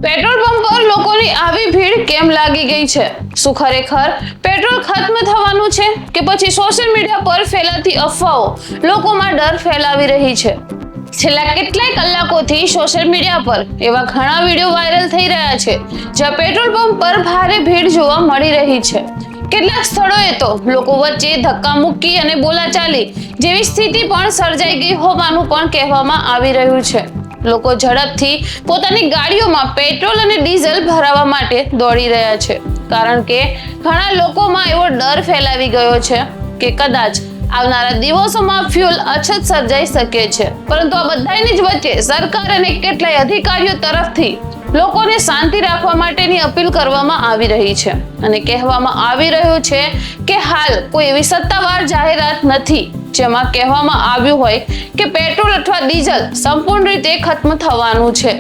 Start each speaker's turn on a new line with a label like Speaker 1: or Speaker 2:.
Speaker 1: Petrol pump પર લોકોની આવી ભીડ કેમ લાગી ગઈ છે? શું ખરેખર પેટ્રોલ ખત્મ થવાનું છે કે પછી સોશિયલ મીડિયા પર ફેલાતી અફવાઓ લોકોમાં ડર ફેલાવી રહી છે? છેલ્લા કેટલાય કલાકોથી સોશિયલ મીડિયા પર એવા ઘણા વિડીયો વાયરલ થઈ રહ્યા છે જ્યાં પેટ્રોલ પંપ પર ભારે ભીડ જોવા મળી રહી છે. કેટલાક સ્થળોએ તો લોકો વચ્ચે ધક્કા મુક્કી અને બોલાચાલી જેવી સ્થિતિ પણ સર્જાઈ ગઈ હોવાનું પણ કહેવામાં આવી રહ્યું છે. લોકો ઝડપથી પોતાની ગાડીઓમાં પેટ્રોલ અને ડીઝલ ભરાવવા માટે દોડી રહ્યા છે, કારણ કે ઘણા લોકોમાં એવો ડર ફેલાવી ગયો છે કે કદાચ આવનારા દિવસોમાં ફ્યુઅલ અછત સર્જાઈ શકે છે. પરંતુ આ બધાની જ વચ્ચે સરકાર અને કેટલાય અધિકારીઓ તરફથી લોકોને શાંતિ રાખવા માટેની અપીલ કરવામાં આવી રહી છે અને કહેવામાં આવી રહ્યું છે કે હાલ કોઈ એવી સત્તાવાર જાહેરાત નથી જેમાં કહેવામાં આવ્યું હોય કે પેટ્રોલ અથવા ડીઝલ સંપૂર્ણ રીતે ખત્મ થવાનું છે.